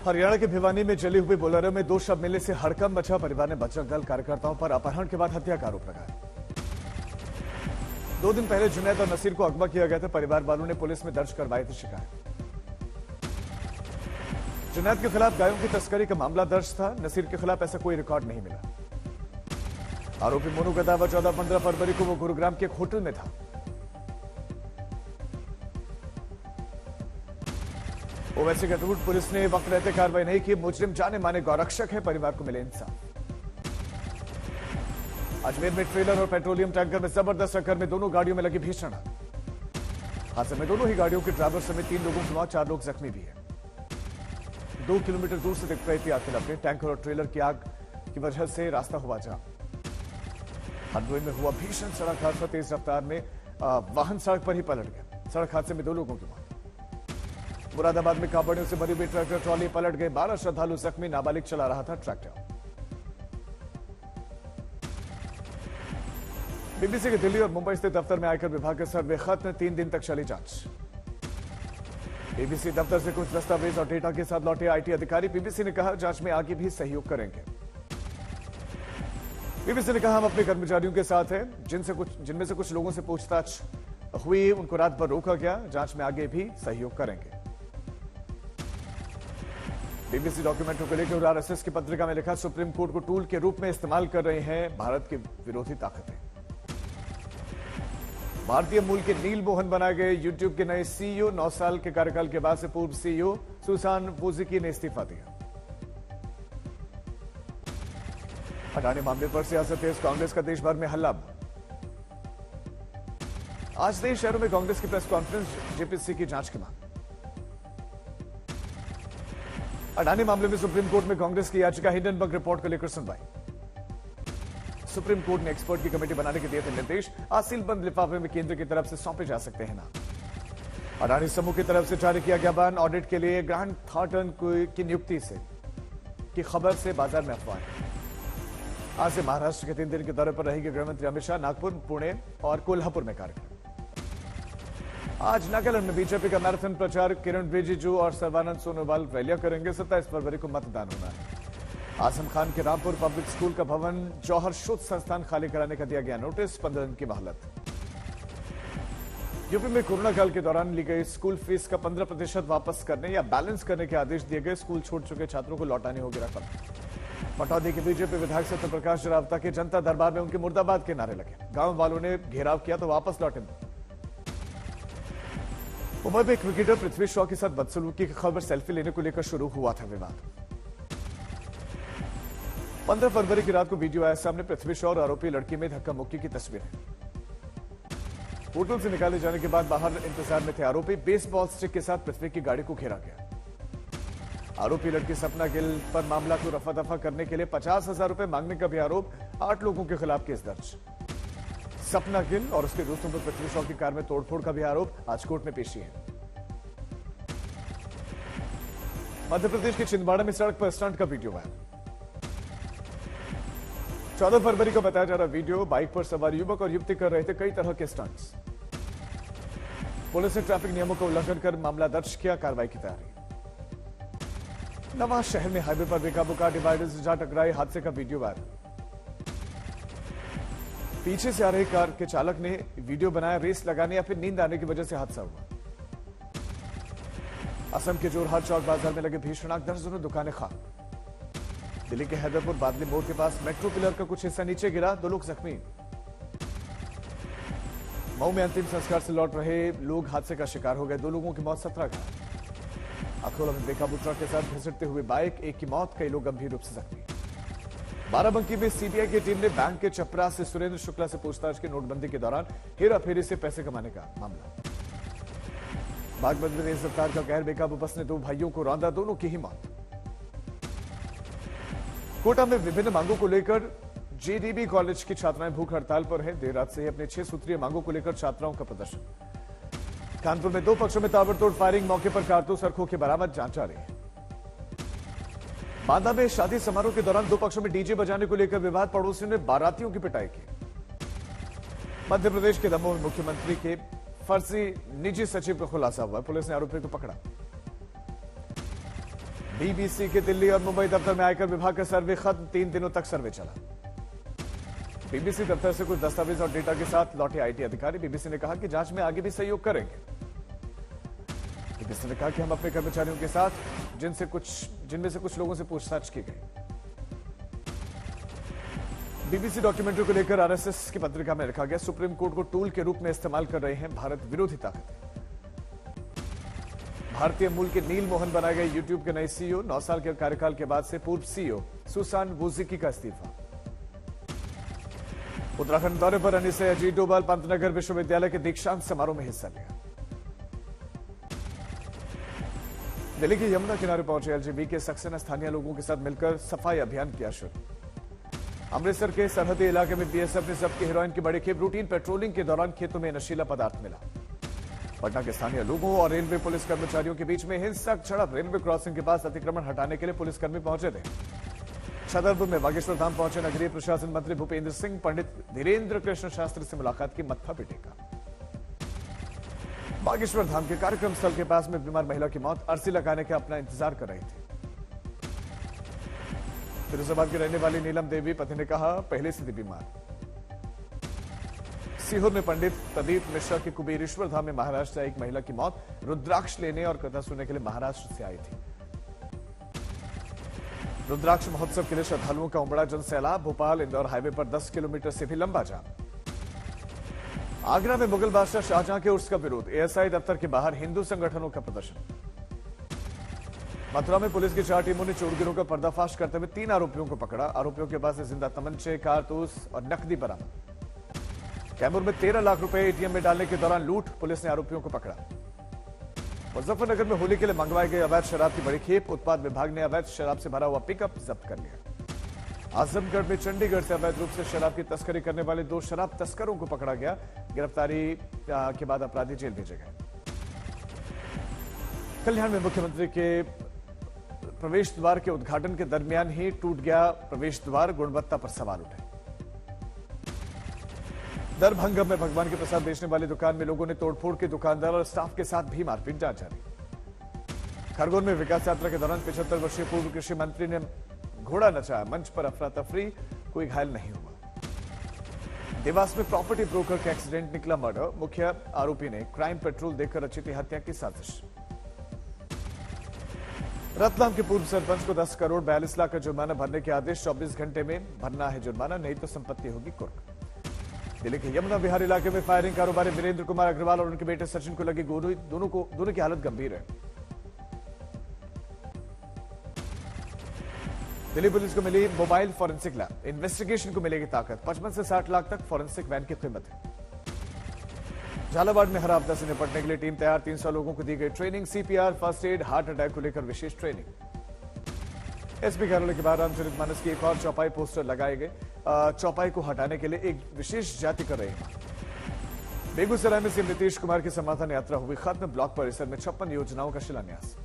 हरियाणा के भिवानी में जली हुई बोलेरो में 2 शव मिलने से हड़कंप मचा। परिवार ने बजरंग दल कार्यकर्ताओं पर अपहरण के बाद हत्या का आरोप लगाया। 2 दिन पहले जुनैद और नसीर को अगवा किया गया था। परिवार वालों ने पुलिस में दर्ज करवाई थी शिकायत। जुनैद के खिलाफ गायों की तस्करी का मामला दर्ज था। नसीर के खिलाफ ऐसा कोई रिकॉर्ड नहीं मिला। आरोपी मोनू का दावा 14-15 फरवरी को वो गुरुग्राम के एक होटल में था। ओवैसी का ट्वीट, पुलिस ने वक्त रहते कार्रवाई नहीं की। मुजरिम जाने माने गौरक्षक है, परिवार को मिले इंसाफ। अजमेर में ट्रेलर और पेट्रोलियम टैंकर में जबरदस्त टक्कर में दोनों गाड़ियों में लगी भीषण आग। हादसे में दोनों ही गाड़ियों के ड्राइवर समेत 3 लोगों की मौत, 4 लोग जख्मी भी हैं। 2 किलोमीटर दूर से दिख रही थी आग की लपटें। टैंकर और ट्रेलर की आग की वजह से रास्ता हुआ जाम। हरदोई में हुआ भीषण सड़क हादसा। तेज रफ्तार में वाहन सड़क पर ही पलट गया। सड़क हादसे में 2 लोगों की मौत। मुरादाबाद में कांवड़ियों से भरी हुई ट्रैक्टर ट्रॉली पलट गए। 12 श्रद्धालु जख्मी, नाबालिग चला रहा था ट्रैक्टर। बीबीसी के दिल्ली और मुंबई स्थित दफ्तर में आयकर विभाग के सर्वे खत्म। 3 दिन तक चली जांच। बीबीसी दफ्तर से कुछ दस्तावेज और डेटा के साथ लौटे आईटी अधिकारी। बीबीसी ने कहा जांच में आगे भी सहयोग करेंगे। बीबीसी ने कहा हम अपने कर्मचारियों के साथ हैं। जिनमें से कुछ लोगों से पूछताछ हुई, उनको रात भर रोका गया। जांच में आगे भी सहयोग करेंगे। बीबीसी डॉक्यूमेंट्री को लेकर आरएसएस की पत्रिका में लिखा, सुप्रीम कोर्ट को टूल के रूप में इस्तेमाल कर रहे हैं भारत के विरोधी ताकतें। भारतीय मूल के नील मोहन बनाए गए यूट्यूब के नए सीईओ। 9 साल के कार्यकाल के बाद से पूर्व सीईओ सुसान वोजिकी ने इस्तीफा दिया। अडानी मामले पर सियासत तेज, कांग्रेस का देश भर में हल्ला। आज 23 शहरों में कांग्रेस की प्रेस कॉन्फ्रेंस, जेपीसी की जांच की मांग। अडानी मामले में सुप्रीम कोर्ट में कांग्रेस की याचिका, हिंडनबर्ग रिपोर्ट को लेकर सुनवाई। सुप्रीम कोर्ट ने एक्सपर्ट की कमेटी बनाने के दिए थे निर्देश। आज सीलबंद लिफाफे में केंद्र की तरफ से सौंपे जा सकते हैं नाम। अडानी समूह की तरफ से जारी किया गया बयान, ऑडिट के लिए ग्रांट थॉर्टन की नियुक्ति से की खबर से बाजार में अफवाह। आज से महाराष्ट्र के 3 दिन के दौरे पर रहेंगे गृहमंत्री अमित शाह। नागपुर, पुणे और कोल्हापुर में कार्यक्रम। आज नागालैंड में बीजेपी का मैराथन प्रचार, किरण रिजिजू और सर्बानंद सोनोवाल रैलियां करेंगे। 27 फरवरी को मतदान होना है। आजम खान के रामपुर पब्लिक स्कूल का भवन जौहर शोध संस्थान खाली कराने का दिया गया नोटिस, 15 दिन की मोहलत। यूपी में कोरोना काल के दौरान ली गई स्कूल फीस का 15% वापस करने या बैलेंस करने के आदेश दिए गए। स्कूल छोड़ चुके छात्रों को लौटानी होगी रकम। पटौदी के बीजेपी विधायक सत्यप्रकाश जरावता के जनता दरबार में उनके मुर्दाबाद के नारे लगे। गांव वालों ने घेराव किया तो वापस लौटे। मुंबई में क्रिकेटर पृथ्वी शॉ के साथ बदसलूकी की खबर, सेल्फी लेने को लेकर शुरू हुआ था विवाद। 15 फरवरी की रात को वीडियो आया सामने। पृथ्वी शॉ और आरोपी लड़की में धक्का मुक्की की तस्वीरें। होटल से निकाले जाने के बाद बाहर इंतजार में थे आरोपी। बेसबॉल स्टिक के साथ पृथ्वी की गाड़ी को घेरा गया। आरोपी लड़की सपना गिल पर मामला को रफा दफा करने के लिए 50,000 रुपए मांगने का भी आरोप। 8 लोगों के खिलाफ केस दर्ज। सपना गिल और उसके दोस्तों पर पृथ्वी शॉ की कार में तोड़फोड़ का भी आरोप। आज कोर्ट में पेशी है। मध्य प्रदेश के छिंदवाड़ा में सड़क पर स्टंट का वीडियो आया। 14 फरवरी को बताया जा रहा वीडियो, बाइक पर सवार युवक और युवती कर रहे थे कई तरह के स्टंट्स। पुलिस ने ट्रैफिक नियमों का उल्लंघन कर मामला दर्ज किया। कार्रवाई की तैयारी। नवाज शहर में हाईवे पर बेकाबू कार डिवाइडर से जा टकराई, हादसे का वीडियो वायरल। पीछे से आ रही कार के चालक ने वीडियो बनाया। रेस लगाने या फिर नींद आने की वजह से हादसा हुआ। असम के जोरहाट चौक बाजार में लगे भीषण आग, दर्जनों दुकानें खाक। दिल्ली के हैदरपुर बादली मोड़ के पास मेट्रो पिलर का कुछ हिस्सा नीचे गिरा, 2 लोग जख्मी। मऊ में अंतिम संस्कार से लौट रहे लोग हादसे का शिकार हो गए, 2 लोगों की मौत, 17 घायल। अकोला में बेकाबू ट्रक के साथ घिसटते हुए बाइक, 1 की मौत, कई लोग गंभीर रूप से जख्मी। बाराबंकी में सीबीआई की टीम ने बैंक के चपरास से सुरेंद्र शुक्ला से पूछताछ की। नोटबंदी के दौरान हेराफेरी से पैसे कमाने का मामला। बागपत में तेज रफ्तार का कहर, बेकाबू बस ने 2 भाइयों को रौंदा, दोनों की ही मौत। कोटा में विभिन्न मांगों को लेकर जेडीबी कॉलेज की छात्राएं भूख हड़ताल पर हैं। देर रात से ही अपने 6 सूत्रीय मांगों को लेकर छात्राओं का प्रदर्शन। कानपुर में 2 पक्षों में ताबड़तोड़ फायरिंग, मौके पर कारतूस और खोखे बरामद, जांच जारी है। बांदा में शादी समारोह के दौरान 2 पक्षों में डीजे बजाने को लेकर विवाद, पड़ोसियों ने बारातियों की पिटाई की। मध्य प्रदेश के दमोह में मुख्यमंत्री के फर्जी निजी सचिव का खुलासा हुआ, पुलिस ने आरोपी को पकड़ा। बीबीसी के दिल्ली और मुंबई दफ्तर में आयकर विभाग का सर्वे खत्म, 3 दिनों तक सर्वे चला। बीबीसी दफ्तर से कुछ दस्तावेज और डेटा के साथ लौटे आईटी अधिकारी। बीबीसी ने कहा कि जांच में आगे भी सहयोग करेंगे। बीबीसी ने कहा कि हम अपने कर्मचारियों के साथ जिनमें से कुछ लोगों से पूछताछ की गई। बीबीसी डॉक्यूमेंट्री को लेकर आरएसएस की पत्रिका में लिखा गया, सुप्रीम कोर्ट को टूल के रूप में इस्तेमाल कर रहे हैं भारत विरोधी ताकतें। भारतीय मूल के नील मोहन बनाए गए यूट्यूब के नए सीईओ। 9 साल के कार्यकाल के बाद से पूर्व सीईओ सुसान वोजिकी का इस्तीफा। उत्तराखंड दौरे पर अनिस अजीत डोभाल पंतनगर विश्वविद्यालय के दीक्षांत समारोह में हिस्सा लिया। दिल्ली के यमुना किनारे पहुंचे एलजीबी के सक्सेना स्थानीय लोगों के साथ मिलकर सफाई अभियान किया शुरू। अमृतसर के सरहदी इलाके में बीएसएफ ने जब्त की हेरोइन की बड़ी खेप। रूटीन पेट्रोलिंग के दौरान खेतों में नशीला पदार्थ मिला। पटना के स्थानीय लोगों और रेलवे पुलिस कर्मचारियों के बीच में हिंसक झड़प। रेलवे क्रॉसिंग के पास अतिक्रमण हटाने के लिए पुलिसकर्मी पहुंचे थे। छतरपुर में बागेश्वर धाम पहुंचे नगरीय प्रशासन मंत्री भूपेंद्र सिंह। पंडित धीरेन्द्र कृष्ण शास्त्री से मुलाकात की, मत्था पिटेगा। बागेश्वर धाम के कार्यक्रम स्थल के पास में बीमार महिला की मौत। अरसी लगाने का अपना इंतजार कर रही थी। फिरोजाबाद की रहने वाली नीलम देवी, पति ने कहा पहले से थी बीमार। सीहोर में पंडित प्रदीप मिश्रा के कुबेरेश्वर धाम में महाराष्ट्र से एक महिला की मौत। रुद्राक्ष लेने और कथा सुनने के लिए महाराष्ट्र से आई थी। रुद्राक्ष महोत्सव के लिए श्रद्धालुओं का उमड़ा जनसैलाब। भोपाल इंदौर हाईवे पर 10 किलोमीटर से भी लंबा जाम। आगरा में मुगल बादशाह शाहजहां के उर्स का विरोध। एएसआई दफ्तर के बाहर हिंदू संगठनों का प्रदर्शन। मथुरा में पुलिस की 4 टीमों ने चोरगिरों का पर्दाफाश करते हुए 3 आरोपियों को पकड़ा। आरोपियों के पास से जिंदा तमंचे, कारतूस और नकदी बरामद। कैमूर में 13 लाख रुपए एटीएम में डालने के दौरान लूट। पुलिस ने आरोपियों को पकड़ा। मुजफ्फरनगर में होली के लिए मंगवाई गई अवैध शराब की बड़ी खेप। उत्पाद विभाग ने अवैध शराब से भरा हुआ पिकअप जब्त कर लिया। आजमगढ़ में चंडीगढ़ से अवैध रूप से शराब की तस्करी करने वाले 2 शराब तस्करों को पकड़ा गया। गिरफ्तारी के बाद अपराधी जेल भेजे गए। कल्याण में मुख्यमंत्री के प्रवेश द्वार के उद्घाटन के दरमियान ही टूट गया प्रवेश द्वार। गुणवत्ता पर सवाल उठे। दरभंगा में भगवान के प्रसाद बेचने वाली दुकान में लोगों ने तोड़फोड़ की। दुकानदार और स्टाफ के साथ भी मारपीट जारी। खरगोन में विकास यात्रा के दौरान 75 वर्षीय पूर्व कृषि मंत्री ने घोड़ा नचाया। मंच पर अफरा तफरी, कोई घायल नहीं हुआ। देवास में प्रॉपर्टी ब्रोकर का एक्सीडेंट, निकला मर्डर। मुख्य आरोपी ने क्राइम पेट्रोल देकर रची थी हत्या की साजिश। रतलाम के पूर्व सरपंच को 10 करोड़ 42 लाख का जुर्माना भरने के आदेश। 24 घंटे में भरना है जुर्माना, नहीं तो संपत्ति होगी कुर्क। दिल्ली के यमुना विहार इलाके में फायरिंग। कारोबारी वीरेंद्र कुमार अग्रवाल और उनके बेटे सचिन को लगी गोली। दोनों की हालत गंभीर है। दिल्ली पुलिस को मिली मोबाइल फॉरेंसिक लैब। इन्वेस्टिगेशन को मिलेगी ताकत। 55 से 60 लाख तक फॉरेंसिक वैन की कीमत है। झालावाड़ में हर आपदा से निपटने के लिए टीम तैयार। 300 लोगों को दी गई training. CPR, first aid, heart attack को लेकर विशेष ट्रेनिंग। एसपी कार्यालय के बाहर रामचरितमानस की एक और चौपाई पोस्टर लगाए गए। चौपाई को हटाने के लिए एक विशेष जाति कर रहे हैं। बेगूसराय में सीएम नीतीश कुमार की समाधान यात्रा हुई खत्म। ब्लॉक परिसर में 56 योजनाओं का शिलान्यास।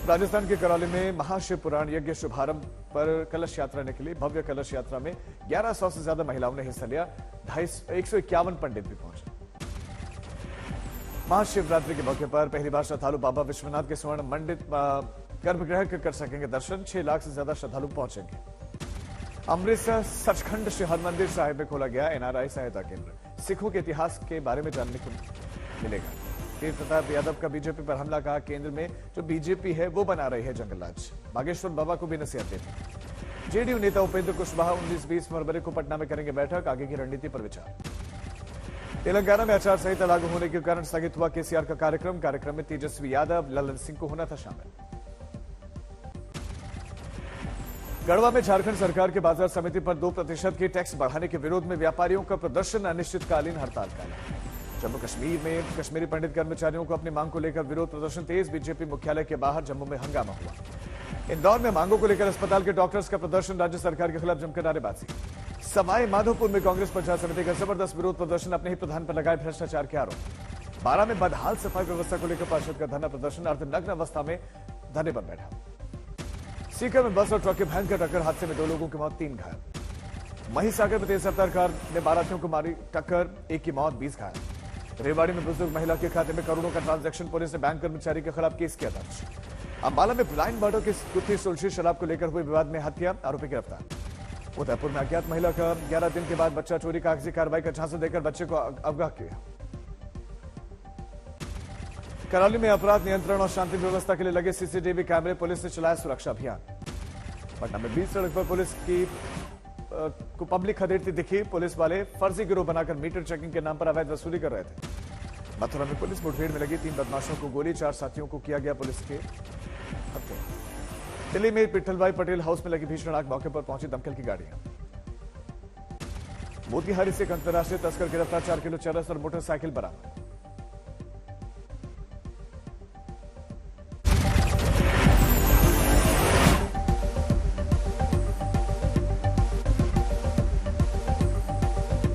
राजस्थान के करौली में महाशिव पुराण यज्ञ शुभारंभ पर कलश यात्रा निकली। भव्य कलश यात्रा में 1100 से ज्यादा महिलाओं ने हिस्सा लिया। 151 पंडित भी पहुंचे। महाशिवरात्रि के मौके पर पहली बार श्रद्धालु बाबा विश्वनाथ के स्वर्ण मंडित गर्भगृह के कर सकेंगे दर्शन। 6 लाख से ज्यादा श्रद्धालु पहुंचेंगे। अमृतसर सचखंड श्री हरमंदिर साहिब में खोला गया एनआरआई सहायता केंद्र। सिखों के इतिहास के बारे में जानने को मिलेगा। तेज प्रताप यादव का बीजेपी पर हमला, कहा केंद्र में जो बीजेपी है वो बना रही है जंगलराज। बागेश्वर बाबा को भी नसीहत देती। जेडीयू नेता उपेंद्र कुशवाहा 19-20 फरवरी को पटना में करेंगे बैठक। आगे की रणनीति पर विचार। तेलंगाना में आचार संहिता लागू होने के कारण स्थगित हुआ केसीआर का कार्यक्रम में तेजस्वी यादव, ललन सिंह को होना था शामिल। गढ़वा में झारखंड सरकार के बाजार समिति पर 2% के टैक्स बढ़ाने के विरोध में व्यापारियों का प्रदर्शन। अनिश्चितकालीन हड़ताल का ऐलान। जम्मू कश्मीर में कश्मीरी पंडित कर्मचारियों को अपनी मांग को लेकर विरोध प्रदर्शन तेज। बीजेपी मुख्यालय के बाहर जम्मू में हंगामा हुआ। इंदौर में मांगों को लेकर अस्पताल के डॉक्टर्स का प्रदर्शन। राज्य सरकार के खिलाफ जमकर नारेबाजी। सवाई माधोपुर में कांग्रेस पंचायत समिति का जबरदस्त विरोध प्रदर्शन। अपने ही प्रधान पर लगाए भ्रष्टाचार के आरोप। 12 में बदहाल सफाई व्यवस्था को लेकर पार्षद का धरना प्रदर्शन। अर्धनग्न अवस्था में धरने पर बैठा। सीकर में बस और ट्रक की भयंकर टक्कर। हादसे में 2 लोगों की मौत, 3 घायल। महिसागर में तेज रफ्तार कार ने बारातियों को मारी टक्कर, 1 की मौत, 20 घायल। रेवाड़ी में बुजुर्ग महिला के खाते में करोड़ों का ट्रांजैक्शन। पुलिस ने बैंक कर्मचारी के खिलाफ केस किया दर्ज। अंबाला में ब्लाइंड मर्डर की गुत्थी सुलझी, शराब को लेकर हुए विवाद में हत्या, आरोपी गिरफ्तार। उदयपुर में अज्ञात महिला का 11 दिन के बाद बच्चा चोरी, कागजी कार्रवाई का झांसा देकर बच्चे को अगवा किया। करौली में अपराध नियंत्रण और शांति व्यवस्था के लिए लगे सीसीटीवी कैमरे, पुलिस ने चलाया सुरक्षा अभियान। पटना में बीच सड़क पर पुलिस को पब्लिक खदेड़ती दिखी, पुलिस वाले फर्जी गिरोह बनाकर मीटर चेकिंग के नाम पर अवैध वसूली कर रहे थे। मथुरा में पुलिस मुठभेड़ में लगी 3 बदमाशों को गोली, 4 साथियों को किया गया पुलिस के हत्या। दिल्ली में पिट्ठलभाई पटेल हाउस में लगी भीषण आग, मौके पर पहुंची दमकल की गाड़ियां। मोतिहारी से एक अंतर्राष्ट्रीय तस्कर गिरफ्तार, 4 किलो चरस और मोटरसाइकिल बरामद।